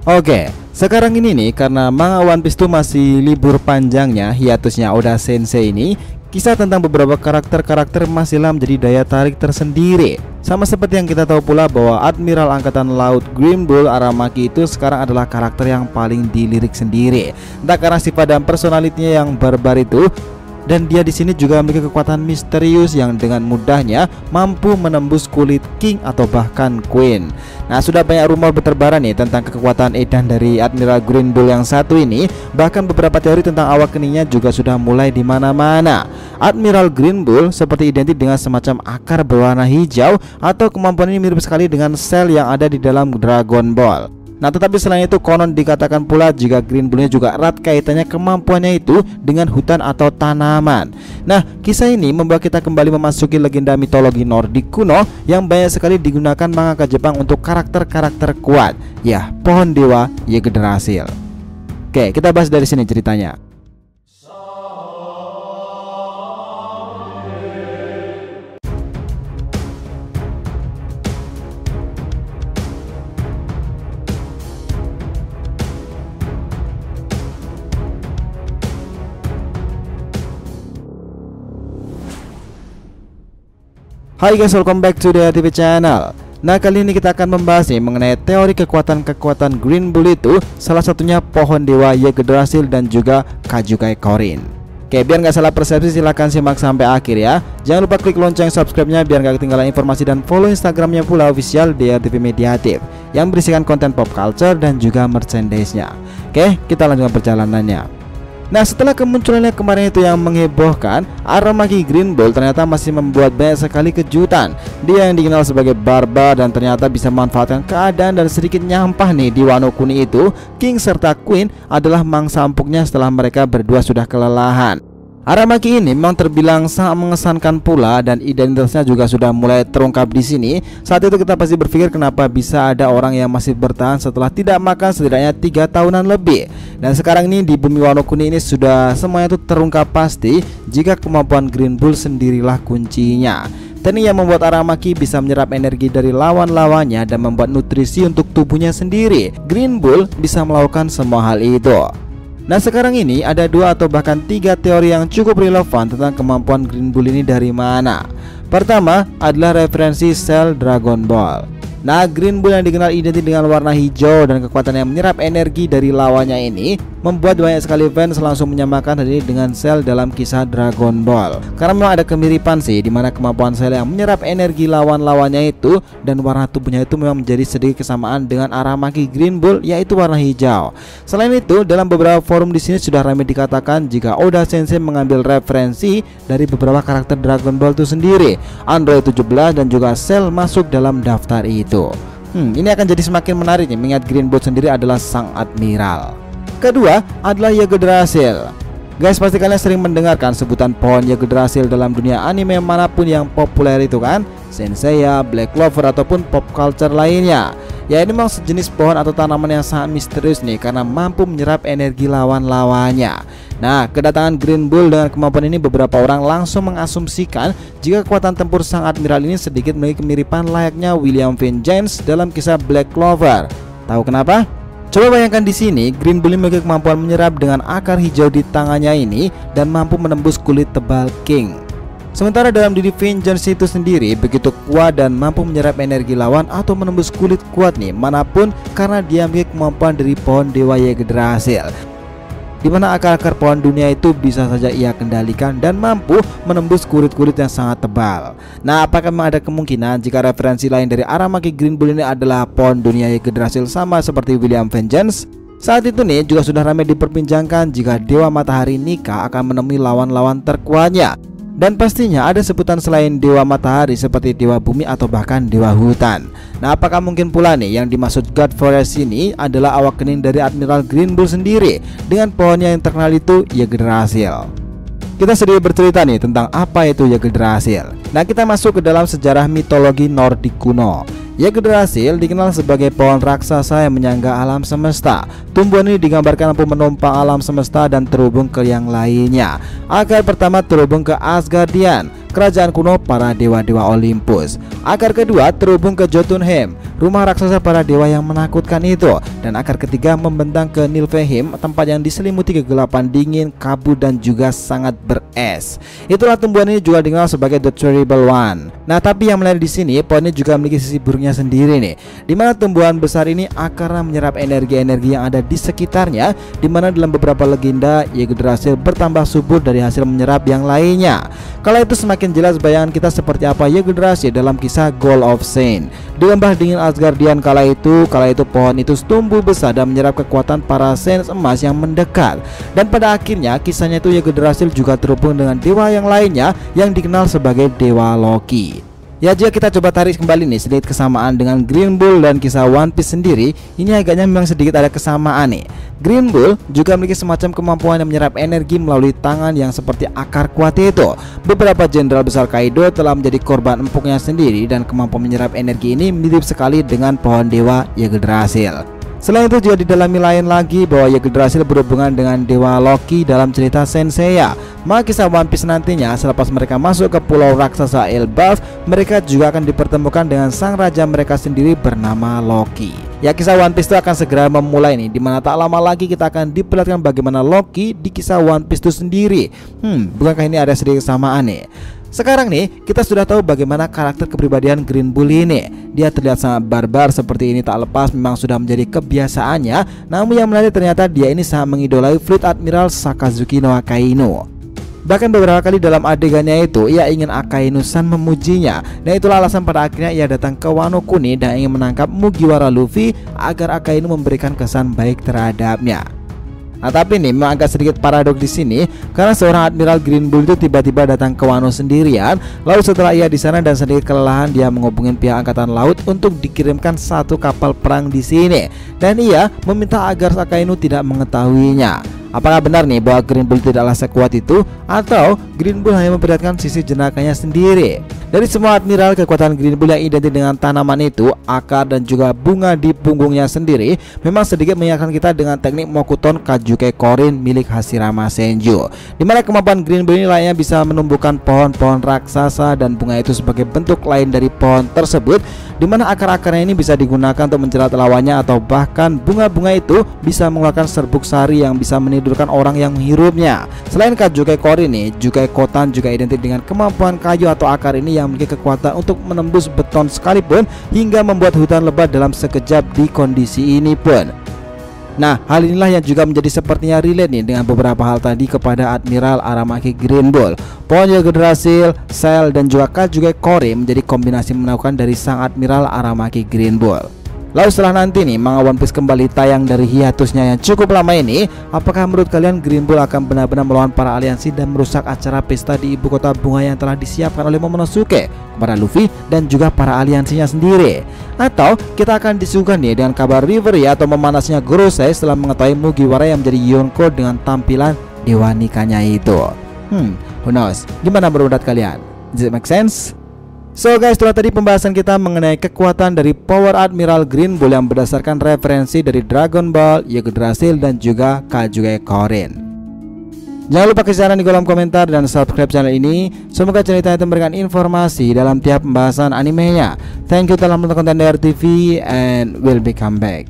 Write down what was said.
Oke, sekarang ini nih karena manga One Piece tuh masih libur panjangnya, hiatusnya Oda Sensei ini, kisah tentang beberapa karakter-karakter masihlah menjadi daya tarik tersendiri. Sama seperti yang kita tahu pula bahwa Admiral Angkatan Laut Green Bull Aramaki itu sekarang adalah karakter yang paling dilirik sendiri. Entah karena sifat dan personalitinya yang barbar itu, dan dia di sini juga memiliki kekuatan misterius yang dengan mudahnya mampu menembus kulit King atau bahkan Queen. Nah, sudah banyak rumor berterbaran nih tentang kekuatan edan dari Admiral Green Bull yang satu ini. Bahkan beberapa teori tentang awak keningnya juga sudah mulai di mana-mana. Admiral Green Bull seperti identik dengan semacam akar berwarna hijau, atau kemampuan ini mirip sekali dengan sel yang ada di dalam Dragon Ball. Nah, tetapi selain itu konon dikatakan pula jika Green Bull-nya juga erat kaitannya kemampuannya itu dengan hutan atau tanaman. Nah, kisah ini membawa kita kembali memasuki legenda mitologi Nordik kuno yang banyak sekali digunakan mangaka Jepang untuk karakter-karakter kuat. Ya, pohon dewa Yggdrasil. Oke, kita bahas dari sini ceritanya. Hai guys, welcome back to the TV channel. Nah, kali ini kita akan membahas nih mengenai teori kekuatan-kekuatan Green Bull itu. Salah satunya pohon dewa Yggdrasil dan juga Kajukai Korin. Oke, biar nggak salah persepsi silahkan simak sampai akhir ya. Jangan lupa klik lonceng subscribe-nya biar nggak ketinggalan informasi, dan follow Instagramnya pula official DRTV Mediatif yang berisikan konten pop culture dan juga merchandise-nya. Oke, kita lanjutkan perjalanannya. Nah, setelah kemunculannya kemarin itu yang menghebohkan, Aramaki Green Bull ternyata masih membuat banyak sekali kejutan. Dia yang dikenal sebagai barbar dan ternyata bisa memanfaatkan keadaan dan sedikit nyampah nih di Wano Kuni itu. King serta Queen adalah mangsa empuknya setelah mereka berdua sudah kelelahan. Aramaki ini memang terbilang sangat mengesankan pula, dan identitasnya juga sudah mulai terungkap di sini. Saat itu kita pasti berpikir kenapa bisa ada orang yang masih bertahan setelah tidak makan setidaknya 3 tahunan lebih. Dan sekarang ini di bumi Wano Kuni ini sudah semuanya itu terungkap pasti jika kemampuan Green Bull sendirilah kuncinya. Teknik yang membuat Aramaki bisa menyerap energi dari lawan-lawannya dan membuat nutrisi untuk tubuhnya sendiri. Green Bull bisa melakukan semua hal itu. Nah, sekarang ini ada 2 atau bahkan 3 teori yang cukup relevan tentang kemampuan Green Bull ini dari mana. Pertama adalah referensi sel Dragon Ball. Nah, Green Bull yang dikenal identik dengan warna hijau dan kekuatan yang menyerap energi dari lawannya ini membuat banyak sekali fans langsung menyamakan hal ini dengan sel dalam kisah Dragon Ball. Karena memang ada kemiripan sih, dimana kemampuan sel yang menyerap energi lawan-lawannya itu dan warna tubuhnya itu memang menjadi sedikit kesamaan dengan Aramaki Green Bull, yaitu warna hijau. Selain itu, dalam beberapa forum di sini sudah ramai dikatakan jika Oda Sensei mengambil referensi dari beberapa karakter Dragon Ball itu sendiri. Android 17 dan juga Cell masuk dalam daftar itu. Ini akan jadi semakin menarik nih mengingat Green Bull sendiri adalah sang admiral. Kedua adalah Yggdrasil. Guys, pasti kalian sering mendengarkan sebutan pohon Yggdrasil dalam dunia anime manapun yang populer itu kan, Senseiya, Black Clover ataupun pop culture lainnya. Ya, ini memang sejenis pohon atau tanaman yang sangat misterius nih karena mampu menyerap energi lawan-lawannya. Nah, kedatangan Green Bull dengan kemampuan ini beberapa orang langsung mengasumsikan jika kekuatan tempur sang admiral ini sedikit memiliki kemiripan layaknya William Vengeance dalam kisah Black Clover. Tahu kenapa? Coba bayangkan di sini, Green Bull memiliki kemampuan menyerap dengan akar hijau di tangannya ini dan mampu menembus kulit tebal King. Sementara dalam diri Vengeance itu sendiri begitu kuat dan mampu menyerap energi lawan atau menembus kulit kuat nih manapun karena dia memiliki kemampuan dari pohon dewa Yggdrasil, di mana akar-akar pohon dunia itu bisa saja ia kendalikan dan mampu menembus kulit-kulit yang sangat tebal. Nah, apakah memang ada kemungkinan jika referensi lain dari Aramaki Green Bull ini adalah pohon dunia Yggdrasil sama seperti William Vengeance? Saat itu nih juga sudah ramai diperbincangkan jika Dewa Matahari Nika akan menemui lawan-lawan terkuatnya. Dan pastinya ada sebutan selain Dewa Matahari seperti Dewa Bumi atau bahkan Dewa Hutan. Nah, apakah mungkin pula nih yang dimaksud God Forest ini adalah awak kening dari Admiral Green Bull sendiri dengan pohonnya yang terkenal itu Yggdrasil? Kita sedikit bercerita nih tentang apa itu Yggdrasil. Nah, kita masuk ke dalam sejarah mitologi Nordik kuno. Yggdrasil dikenal sebagai pohon raksasa yang menyangga alam semesta. Tumbuhan ini digambarkan mampu menumpang alam semesta dan terhubung ke yang lainnya. Akar pertama terhubung ke Asgardian, kerajaan kuno para dewa-dewa Olympus. Akar kedua terhubung ke Jotunheim, rumah raksasa para dewa yang menakutkan itu, dan akar ketiga membentang ke Nilfheim, tempat yang diselimuti kegelapan dingin, kabut dan juga sangat beres. Itulah tumbuhan ini juga dikenal sebagai The Terrible One. Nah, tapi yang menarik di sini, pohon ini juga memiliki sisi buruknya sendiri nih, dimana tumbuhan besar ini akarnya menyerap energi-energi yang ada di sekitarnya, dimana dalam beberapa legenda Yggdrasil bertambah subur dari hasil menyerap yang lainnya. Kala itu semakin jelas bayangan kita seperti apa Yggdrasil dalam kisah Gold of Saint. Di lembah dingin Asgardian kala itu pohon itu tumbuh besar dan menyerap kekuatan para saints emas yang mendekat. Dan pada akhirnya kisahnya itu Yggdrasil juga terhubung dengan dewa yang lainnya yang dikenal sebagai Dewa Loki. Ya, jika kita coba tarik kembali nih sedikit kesamaan dengan Green Bull dan kisah One Piece sendiri, ini agaknya memang sedikit ada kesamaan nih. Green Bull juga memiliki semacam kemampuan yang menyerap energi melalui tangan yang seperti akar kuat itu. Beberapa jenderal besar Kaido telah menjadi korban empuknya sendiri, dan kemampuan menyerap energi ini mirip sekali dengan pohon dewa Yggdrasil. Selain itu juga didalami lain lagi bahwa Yggdrasil berhubungan dengan Dewa Loki dalam cerita Saint Seiya. Maka kisah One Piece nantinya selepas mereka masuk ke pulau raksasa Elbaf, mereka juga akan dipertemukan dengan sang raja mereka sendiri bernama Loki. Ya, kisah One Piece itu akan segera memulai nih, dimana tak lama lagi kita akan diperlihatkan bagaimana Loki di kisah One Piece itu sendiri. Bukankah ini ada sedikit kesamaan nih? Sekarang nih kita sudah tahu bagaimana karakter kepribadian Green Bull ini. Dia terlihat sangat barbar seperti ini, tak lepas memang sudah menjadi kebiasaannya. Namun yang menarik ternyata dia ini sangat mengidolai Fleet Admiral Sakazuki no Akainu. Bahkan beberapa kali dalam adegannya itu ia ingin Akainu-san memujinya. Dan itulah alasan pada akhirnya ia datang ke Wano Kuni dan ingin menangkap Mugiwara Luffy agar Akainu memberikan kesan baik terhadapnya. Nah, tapi nih memang agak sedikit paradok di sini karena seorang Admiral Green Bull itu tiba-tiba datang ke Wano sendirian. Lalu setelah ia di sana dan sedikit kelelahan, dia menghubungi pihak angkatan laut untuk dikirimkan satu kapal perang di sini. Dan ia meminta agar Akainu tidak mengetahuinya. Apakah benar nih bahwa Green Bull tidaklah sekuat itu, atau Green Bull hanya memperlihatkan sisi jenakanya sendiri? Dari semua admiral, kekuatan Green Bull yang identik dengan tanaman itu, akar dan juga bunga di punggungnya sendiri memang sedikit mengingatkan kita dengan teknik Mokuton Kajuke Korin milik Hashirama Senju, dimana kemampuan Green Bull ini lainnya bisa menumbuhkan pohon-pohon raksasa dan bunga itu sebagai bentuk lain dari pohon tersebut, dimana akar-akarnya ini bisa digunakan untuk menjerat lawannya, atau bahkan bunga-bunga itu bisa mengeluarkan serbuk sari yang bisa menidurkan orang yang menghirupnya. Selain Kajuke Korin nih, Jukai Kotan juga identik dengan kemampuan kayu atau akar ini yang memiliki kekuatan untuk menembus beton sekalipun hingga membuat hutan lebat dalam sekejap di kondisi ini pun. Nah, hal inilah yang juga menjadi sepertinya relate nih dengan beberapa hal tadi kepada Admiral Aramaki Green Bull. Pohon Yggdrasil, Sel dan juga Kajuke Korin menjadi kombinasi menakutkan dari sang Admiral Aramaki Green Bull. Lalu setelah nanti nih manga One Piece kembali tayang dari hiatusnya yang cukup lama ini, apakah menurut kalian Green Bull akan benar-benar melawan para aliansi dan merusak acara pesta di ibu kota bunga yang telah disiapkan oleh Momonosuke kepada Luffy dan juga para aliansinya sendiri? Atau kita akan disuguhkan nih dengan kabar Reverie atau memanasnya Gorosei setelah mengetahui Mugiwara yang menjadi Yonko dengan tampilan dewa nikahnya itu? Who knows? Gimana menurut kalian? Does it make sense? So guys, itulah tadi pembahasan kita mengenai kekuatan dari Power Admiral Green Bull yang berdasarkan referensi dari Dragon Ball, Yggdrasil dan juga Kajuke Korin. Jangan lupa kasih saran di kolom komentar dan subscribe channel ini. Semoga cerita itu memberikan informasi dalam tiap pembahasan animenya. Thank you telah menonton konten DR TV and we'll be come back.